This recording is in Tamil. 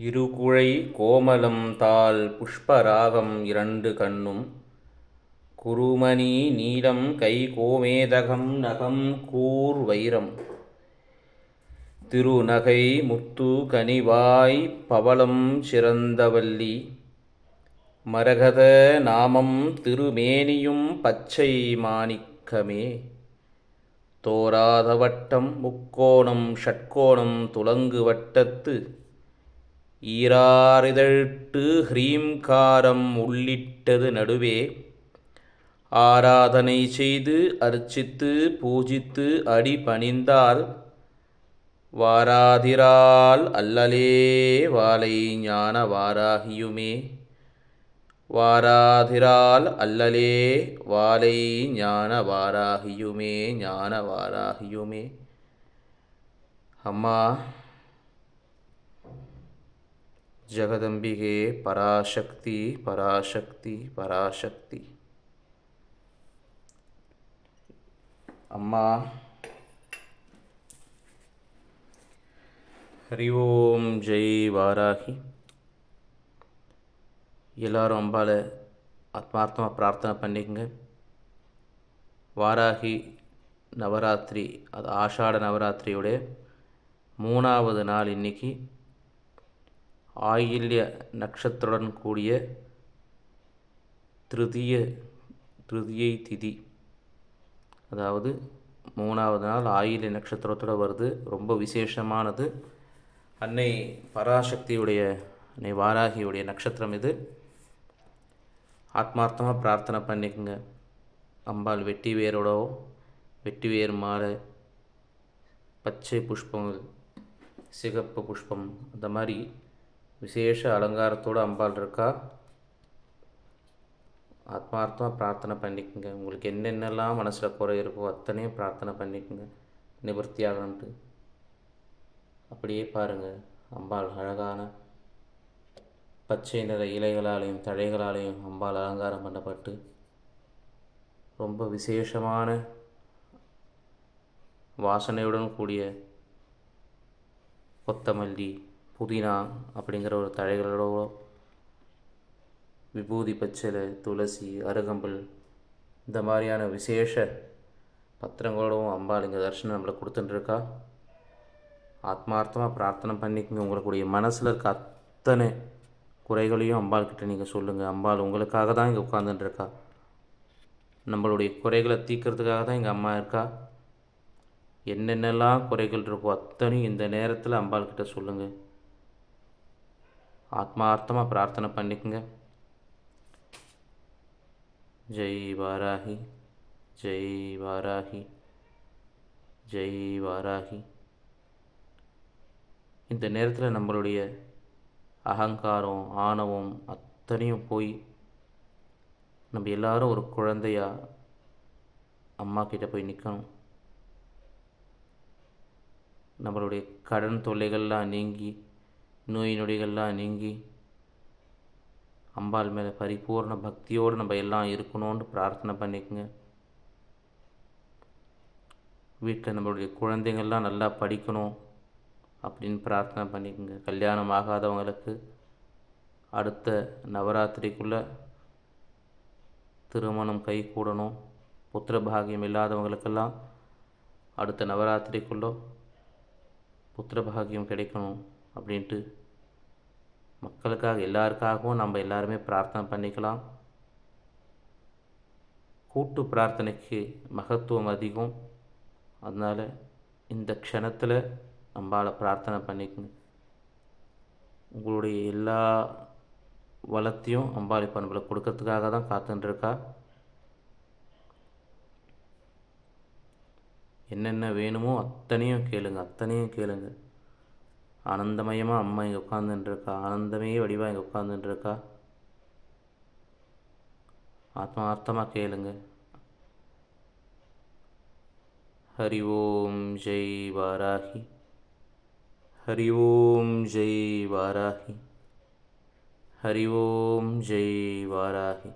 இருகுழை கோமளம் தாள் புஷ்பராகம் இரண்டு கண்ணும் குருமணி நீலம் கை கோமேதகம் நகம் கூர் வைரம் திருநகை முத்து கனிவாய் பவளம் சிறந்தவல்லி மரகத நாமம் திருமேனியும் பச்சை மாணிக்கமே தோராத வட்டம் முக்கோணம் ஷட்கோணம் துலங்கு வட்டத்து ஈராரிதழ்ட்டு ஹ்ரீம்காரம் உள்ளிட்டது நடுவே ஆராதனை செய்து அர்ச்சித்து பூஜித்து அடி பணிந்தால் வாராதிரால் அல்லலே வாலை ஞான வாராகியுமே வாராதிரால் அல்லலே வாலை ஞான வாராகியுமே ஞான வாராகியுமே. அம்மா ஜெகதம்பிகே பராசக்தி பராசக்தி பராசக்தி. அம்மா ஹரி ஓம் ஜெய் வாராகி. எல்லாரும் அம்பாவை ஆத்மார்த்தமாக பிரார்த்தனை பண்ணிக்கங்க. வாராகி நவராத்திரி, அது ஆஷாட நவராத்திரியோடைய 3வது நாள் இன்னைக்கு. ஆயில்ய நட்சத்திரத்துடன் கூடிய திருதியை திதி, அதாவது 3வது நாள் ஆயில்ய நட்சத்திரத்தோடு வருது. ரொம்ப விசேஷமானது. அன்னை பராசக்தியுடைய, அன்னை வாராகியுடைய நட்சத்திரம் இது. ஆத்மார்த்தமாக பிரார்த்தனை பண்ணிக்கோங்க. அம்பாள் வெட்டி வேரோடோ, வெட்டி வேர் மாலை, பச்சை புஷ்பங்கள், சிகப்பு புஷ்பம், அந்த மாதிரி விசேஷ அலங்காரத்தோடு அம்பாள் இருக்கா. ஆத்மார்த்தமாக பிரார்த்தனை பண்ணிக்கோங்க. உங்களுக்கு என்னென்னலாம் மனசில் குறை இருக்கோ அத்தனையும் பிரார்த்தனை பண்ணிக்கோங்க, நிவர்த்தி ஆகணுன்ட்டு. அப்படியே பாருங்கள், அம்பாள் அழகான பச்சை நிற இலைகளாலேயும் தழைகளாலேயும் அம்பாள் அலங்காரம் பண்ணப்பட்டு ரொம்ப விசேஷமான வாசனையுடன் கூடிய கொத்தமல்லி, புதினா அப்படிங்கிற ஒரு தழைகளோட விபூதி, பச்சிலை, துளசி, அருகம்புல், இந்த மாதிரியான விசேஷ பத்திரங்களோடவும் அம்பாள் இங்கே தரிசனம் நம்மளை கொடுத்துட்டுருக்கா. ஆத்மார்த்தமாக பிரார்த்தனை பண்ணிக்கோங்க. உங்களுடைய மனசில் இருக்க அத்தனை குறைகளையும் அம்பாள்கிட்ட நீங்கள் சொல்லுங்கள். அம்பாள் உங்களுக்காக தான் இங்கே உட்காந்துட்டுருக்கா. நம்மளுடைய குறைகளை தீர்க்கறதுக்காக தான் இங்கே அம்மா இருக்கா. என்னென்னலாம் குறைகள் இருக்கோ அத்தனையும் இந்த நேரத்தில் அம்பாள்கிட்ட சொல்லுங்கள். ஆத்மார்த்தமாக பிரார்த்தனை பண்ணிக்கோங்க. ஜெய் வாராகி, ஜெய் வாராகி, ஜெய் வாராகி. இந்த நேரத்தில் நம்மளுடைய அகங்காரம், ஆணவம் அத்தனையும் போய் நம்ம எல்லாரும் ஒரு குழந்தையா அம்மா கிட்ட போய் நிற்கணும். நம்மளுடைய கடன் தொல்லைகள்லாம் நீங்கி, நோய் நொடிகள்லாம் நீங்கி, அம்பாள் மேலே பரிபூர்ண பக்தியோடு நம்ம எல்லாம் இருக்கணும்னு பிரார்த்தனை பண்ணிக்கோங்க. வீட்டில் நம்மளுடைய குழந்தைங்கள்லாம் நல்லா படிக்கணும் அப்படின்னு பிரார்த்தனை பண்ணிக்கோங்க. கல்யாணம் ஆகாதவங்களுக்கு அடுத்த நவராத்திரிக்குள்ளே திருமணம் கை கூடணும். புத்திர பாகியம் இல்லாதவங்களுக்கெல்லாம் அடுத்த நவராத்திரிக்குள்ளே புத்திர பாகியம் கிடைக்கணும் அப்படின்ட்டு மக்களுக்காக, எல்லாருக்காகவும் நம்ம எல்லாருமே பிரார்த்தனை பண்ணிக்கலாம். கூட்டு பிரார்த்தனைக்கு மகத்துவம் அதிகம். அதனால் இந்த க்ஷணத்தில் அம்பாளை பிரார்த்தனை பண்ணிக்கோங்க. உங்களுடைய எல்லா வளத்தையும் அம்பாள் இப்போ நம்மளை கொடுக்கறதுக்காக தான் காத்துட்டுருக்கா. என்னென்ன வேணுமோ அத்தனையும் கேளுங்க, அத்தனையும் கேளுங்க. ஆனந்தமயமாக அம்மா இங்கே உட்காந்துட்டுருக்கா. ஆனந்தமே வடிவாக இங்கே உட்காந்துட்டுருக்கா. ஆத்மார்த்தமாக கேளுங்க. ஹரி ஓம் ஜெய் வாராகி, ஹரி ஓம் ஜெய் வாராகி, ஹரி ஓம் ஜெய் வாராகி.